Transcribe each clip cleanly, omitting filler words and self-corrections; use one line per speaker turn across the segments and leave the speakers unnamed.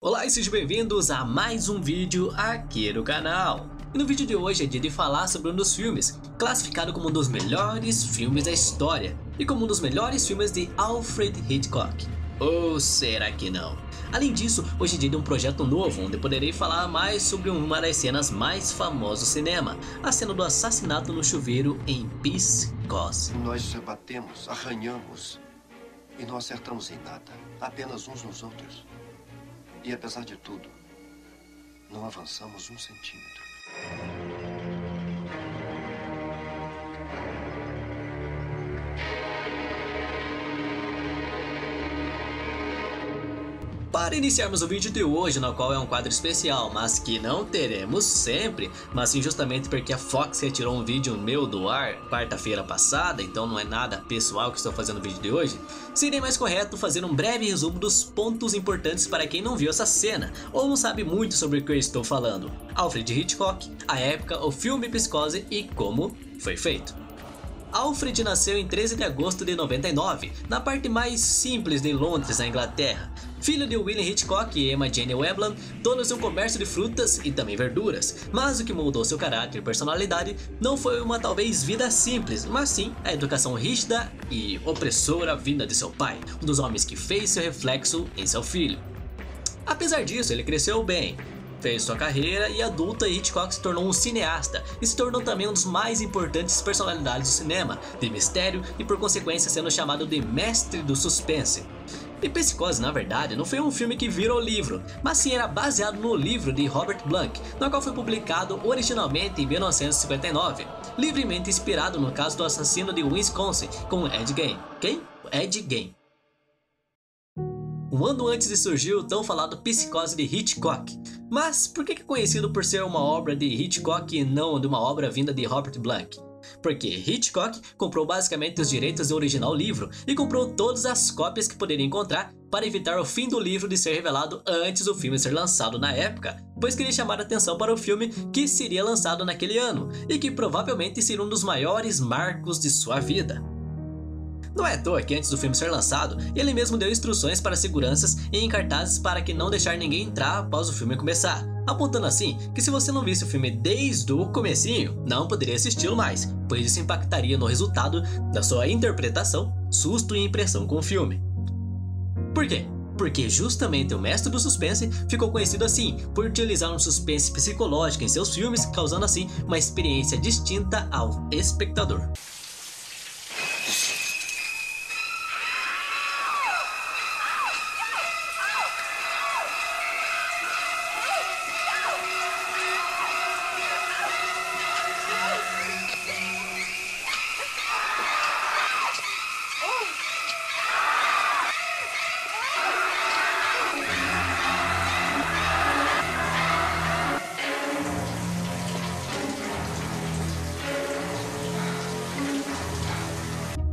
Olá e sejam bem-vindos a mais um vídeo aqui no canal. E no vídeo de hoje é dia de falar sobre um dos filmes classificado como um dos melhores filmes da história e como um dos melhores filmes de Alfred Hitchcock. Ou será que não? Além disso, hoje é dia de um projeto novo onde poderei falar mais sobre uma das cenas mais famosas do cinema, a cena do assassinato no chuveiro em Psicose.
Nós batemos, arranhamos e não acertamos em nada, apenas uns nos outros. E apesar de tudo, não avançamos um centímetro.
Para iniciarmos o vídeo de hoje, no qual é um quadro especial, mas que não teremos sempre, mas sim justamente porque a Fox retirou um vídeo meu do ar quarta-feira passada, então não é nada pessoal que estou fazendo o vídeo de hoje, seria mais correto fazer um breve resumo dos pontos importantes para quem não viu essa cena, ou não sabe muito sobre o que eu estou falando. Alfred Hitchcock, a época, o filme Psicose e como foi feito. Alfred nasceu em 13 de agosto de 99, na parte mais simples de Londres, na Inglaterra. Filho de William Hitchcock e Emma Jane Webland, donos de um comércio de frutas e também verduras. Mas o que moldou seu caráter e personalidade não foi uma talvez vida simples, mas sim a educação rígida e opressora vinda de seu pai, um dos homens que fez seu reflexo em seu filho. Apesar disso, ele cresceu bem. Fez sua carreira e adulta, Hitchcock se tornou um cineasta e se tornou também um dos mais importantes personalidades do cinema, de mistério e por consequência sendo chamado de mestre do suspense. E Psicose, na verdade, não foi um filme que virou livro, mas sim era baseado no livro de Robert Blanc, no qual foi publicado originalmente em 1959, livremente inspirado no caso do assassino de Wisconsin com Ed Gein. Quem? Ed Gein. Um ano antes de surgir o tão falado Psicose de Hitchcock. Mas por que é conhecido por ser uma obra de Hitchcock e não de uma obra vinda de Robert Blanc? Porque Hitchcock comprou basicamente os direitos do original livro e comprou todas as cópias que poderia encontrar para evitar o fim do livro de ser revelado antes do filme ser lançado na época, pois queria chamar a atenção para o filme que seria lançado naquele ano e que provavelmente seria um dos maiores marcos de sua vida. Não é à toa que antes do filme ser lançado, ele mesmo deu instruções para seguranças e em cartazes para que não deixar ninguém entrar após o filme começar, apontando assim que se você não visse o filme desde o comecinho, não poderia assisti-lo mais, pois isso impactaria no resultado da sua interpretação, susto e impressão com o filme. Por quê? Porque justamente o mestre do suspense ficou conhecido assim, por utilizar um suspense psicológico em seus filmes, causando assim uma experiência distinta ao espectador.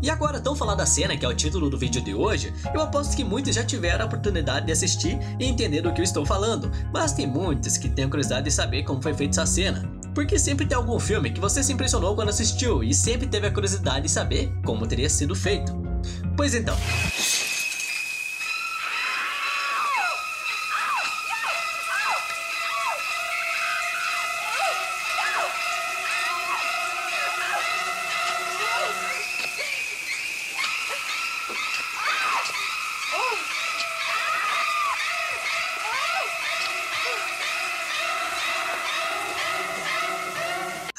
E agora, tão falada a cena, que é o título do vídeo de hoje, eu aposto que muitos já tiveram a oportunidade de assistir e entender do que eu estou falando, mas tem muitos que têm a curiosidade de saber como foi feita essa cena. Porque sempre tem algum filme que você se impressionou quando assistiu e sempre teve a curiosidade de saber como teria sido feito. Pois então...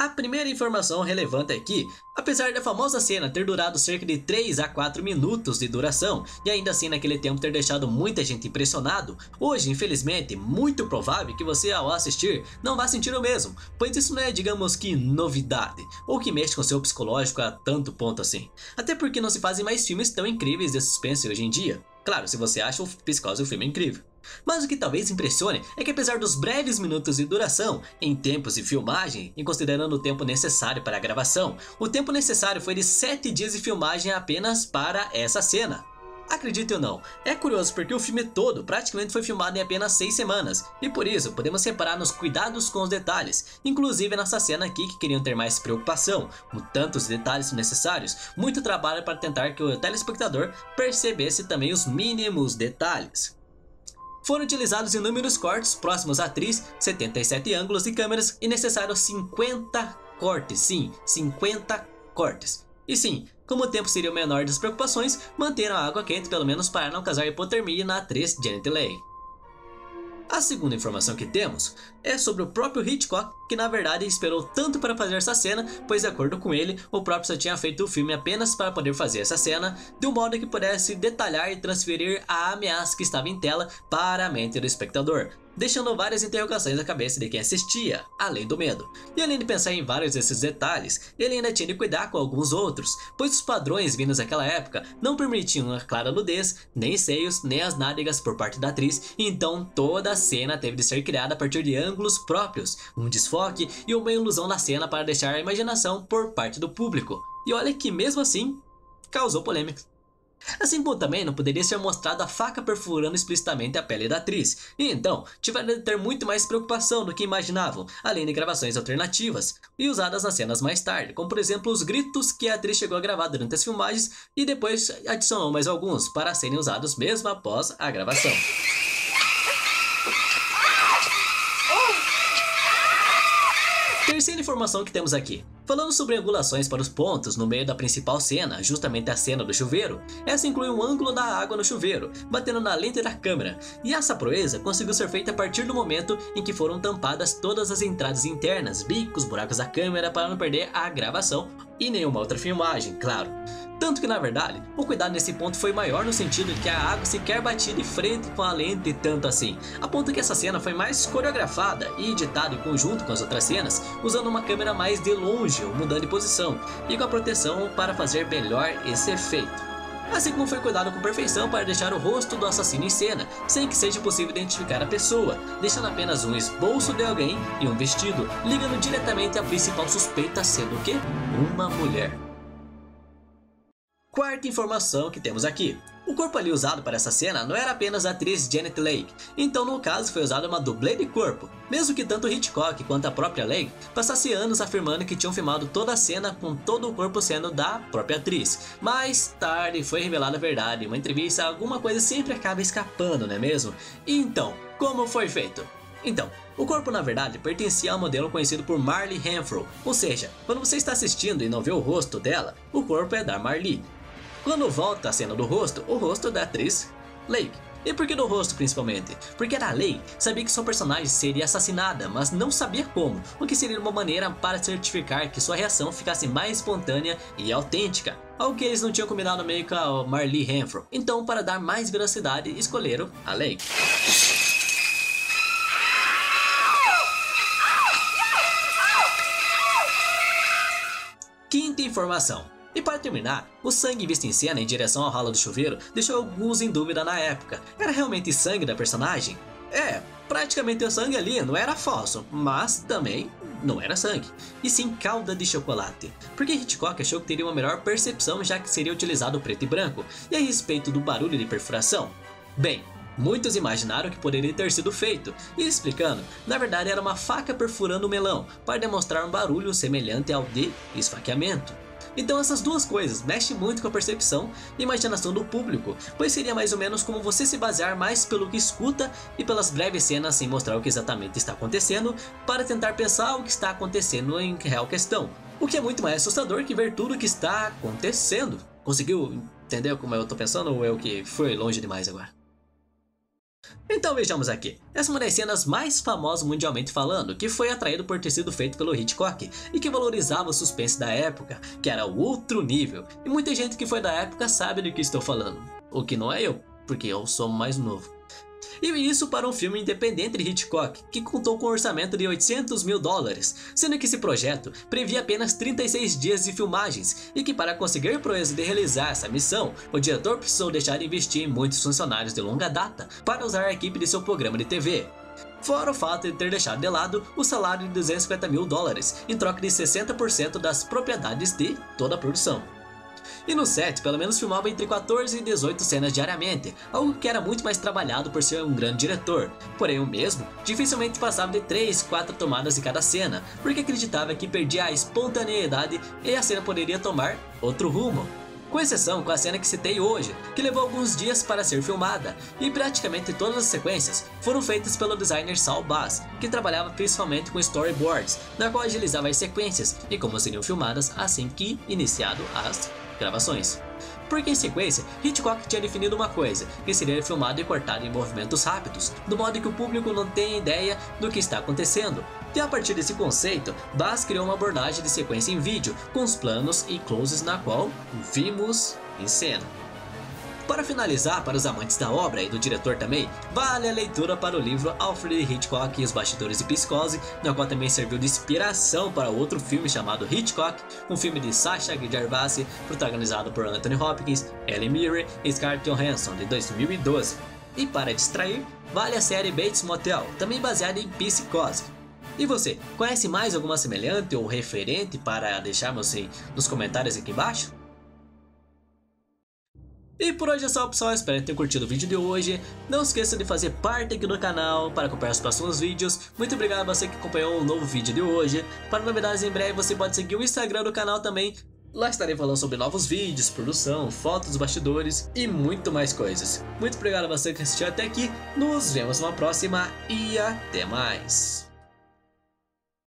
A primeira informação relevante é que, apesar da famosa cena ter durado cerca de 3 a 4 minutos de duração, e ainda assim naquele tempo ter deixado muita gente impressionado, hoje infelizmente muito provável que você ao assistir não vá sentir o mesmo, pois isso não é, digamos que, novidade, ou que mexe com seu psicológico a tanto ponto assim. Até porque não se fazem mais filmes tão incríveis de suspense hoje em dia. Claro, se você acha o Psicose um filme incrível. Mas o que talvez impressione é que apesar dos breves minutos de duração, em tempos de filmagem e considerando o tempo necessário para a gravação, o tempo necessário foi de 7 dias de filmagem apenas para essa cena. Acredite ou não, é curioso porque o filme todo praticamente foi filmado em apenas 6 semanas, e por isso podemos reparar nos cuidados com os detalhes, inclusive nessa cena aqui que queriam ter mais preocupação, com tantos detalhes necessários, muito trabalho para tentar que o telespectador percebesse também os mínimos detalhes. Foram utilizados inúmeros cortes próximos à atriz, 77 ângulos de câmeras e necessários 50 cortes, sim, 50 cortes. E sim, como o tempo seria o menor das preocupações, manteram a água quente pelo menos para não causar hipotermia na atriz Janet Leigh. A segunda informação que temos é sobre o próprio Hitchcock, que na verdade esperou tanto para fazer essa cena, pois de acordo com ele, o próprio só tinha feito o filme apenas para poder fazer essa cena, de um modo que pudesse detalhar e transferir a ameaça que estava em tela para a mente do espectador, deixando várias interrogações na cabeça de quem assistia, além do medo. E além de pensar em vários desses detalhes, ele ainda tinha de cuidar com alguns outros, pois os padrões vindos daquela época não permitiam a clara nudez, nem seios, nem as nádegas por parte da atriz, e então toda a cena teve de ser criada a partir de ângulos próprios, um desfoque e uma ilusão na cena para deixar a imaginação por parte do público. E olha que mesmo assim, causou polêmica. Assim como também não poderia ser mostrado a faca perfurando explicitamente a pele da atriz, e então tiveram de ter muito mais preocupação do que imaginavam, além de gravações alternativas, e usadas nas cenas mais tarde, como por exemplo os gritos que a atriz chegou a gravar durante as filmagens e depois adicionou mais alguns para serem usados mesmo após a gravação. Terceira informação que temos aqui. Falando sobre angulações para os pontos no meio da principal cena, justamente a cena do chuveiro, essa inclui um ângulo da água no chuveiro, batendo na lente da câmera, e essa proeza conseguiu ser feita a partir do momento em que foram tampadas todas as entradas internas, bicos, buracos da câmera para não perder a gravação e nenhuma outra filmagem, claro. Tanto que na verdade, o cuidado nesse ponto foi maior no sentido de que a água sequer batia de frente com a lente tanto assim, a ponto que essa cena foi mais coreografada e editada em conjunto com as outras cenas, usando uma câmera mais de longe ou mudando de posição, e com a proteção para fazer melhor esse efeito. Assim como foi cuidado com perfeição para deixar o rosto do assassino em cena, sem que seja possível identificar a pessoa, deixando apenas um esboço de alguém e um vestido, ligando diretamente à principal suspeita sendo o quê? Uma mulher. Quarta informação que temos aqui. O corpo ali usado para essa cena não era apenas a atriz Janet Leigh, então no caso foi usada uma dublê de corpo, mesmo que tanto Hitchcock quanto a própria Leigh passassem anos afirmando que tinham filmado toda a cena com todo o corpo sendo da própria atriz. Mais tarde foi revelada a verdade, em uma entrevista alguma coisa sempre acaba escapando, não é mesmo? E então, como foi feito? Então, o corpo na verdade pertencia ao modelo conhecido por Marlee Hanford, ou seja, quando você está assistindo e não vê o rosto dela, o corpo é da Marlee. Quando volta a cena do rosto, o rosto é da atriz Leigh. E por que do rosto principalmente? Porque a Leigh sabia que sua personagem seria assassinada, mas não sabia como, o que seria uma maneira para certificar que sua reação ficasse mais espontânea e autêntica, algo que eles não tinham combinado meio com a Marlee Hanford. Então, para dar mais veracidade, escolheram a Leigh. Quinta informação. E para terminar, o sangue visto em cena em direção ao ralo do chuveiro deixou alguns em dúvida na época. Era realmente sangue da personagem? Praticamente o sangue ali não era falso, mas também não era sangue, e sim calda de chocolate, porque Hitchcock achou que teria uma melhor percepção já que seria utilizado o preto e branco. E a respeito do barulho de perfuração? Bem, muitos imaginaram que poderia ter sido feito, e explicando, na verdade era uma faca perfurando o melão, para demonstrar um barulho semelhante ao de esfaqueamento. Então essas duas coisas mexem muito com a percepção e imaginação do público, pois seria mais ou menos como você se basear mais pelo que escuta e pelas breves cenas sem mostrar o que exatamente está acontecendo, para tentar pensar o que está acontecendo em real questão, o que é muito mais assustador que ver tudo o que está acontecendo. Conseguiu entender como eu estou pensando ou eu que fui longe demais agora? Então vejamos aqui, essa é uma das cenas mais famosas mundialmente falando, que foi atraído por ter sido feito pelo Hitchcock e que valorizava o suspense da época, que era outro nível, e muita gente que foi da época sabe do que estou falando, o que não é eu, porque eu sou mais novo. E isso para um filme independente de Hitchcock, que contou com um orçamento de 800 mil dólares, sendo que esse projeto previa apenas 36 dias de filmagens, e que para conseguir a proeza de realizar essa missão, o diretor precisou deixar de investir em muitos funcionários de longa data para usar a equipe de seu programa de TV. Fora o fato de ter deixado de lado o salário de 250 mil dólares, em troca de 60% das propriedades de toda a produção. E no set, pelo menos filmava entre 14 e 18 cenas diariamente, algo que era muito mais trabalhado por ser um grande diretor. Porém o mesmo dificilmente passava de 3, 4 tomadas de cada cena, porque acreditava que perdia a espontaneidade e a cena poderia tomar outro rumo. Com exceção com a cena que citei hoje, que levou alguns dias para ser filmada, e praticamente todas as sequências foram feitas pelo designer Saul Bass, que trabalhava principalmente com storyboards, na qual agilizava as sequências e como seriam filmadas assim que iniciado as gravações. Porque em sequência, Hitchcock tinha definido uma coisa, que seria filmado e cortado em movimentos rápidos, do modo que o público não tenha ideia do que está acontecendo. E a partir desse conceito, Bass criou uma abordagem de sequência em vídeo, com os planos e closes na qual vimos em cena. Para finalizar, para os amantes da obra e do diretor também, vale a leitura para o livro Alfred Hitchcock e os Bastidores de Psicose, na qual também serviu de inspiração para outro filme chamado Hitchcock, um filme de Sacha Gervasi, protagonizado por Anthony Hopkins, Ellen Mirren e Scarlett Johansson, de 2012. E para distrair, vale a série Bates Motel, também baseada em Psicose. E você, conhece mais alguma semelhante ou referente para deixarmos nos comentários aqui embaixo? E por hoje é só, pessoal, espero que tenham curtido o vídeo de hoje. Não esqueça de fazer parte aqui do canal para acompanhar os próximos vídeos. Muito obrigado a você que acompanhou o novo vídeo de hoje. Para novidades em breve, você pode seguir o Instagram do canal também. Lá estarei falando sobre novos vídeos, produção, fotos dos bastidores e muito mais coisas. Muito obrigado a você que assistiu até aqui. Nos vemos numa próxima e até mais.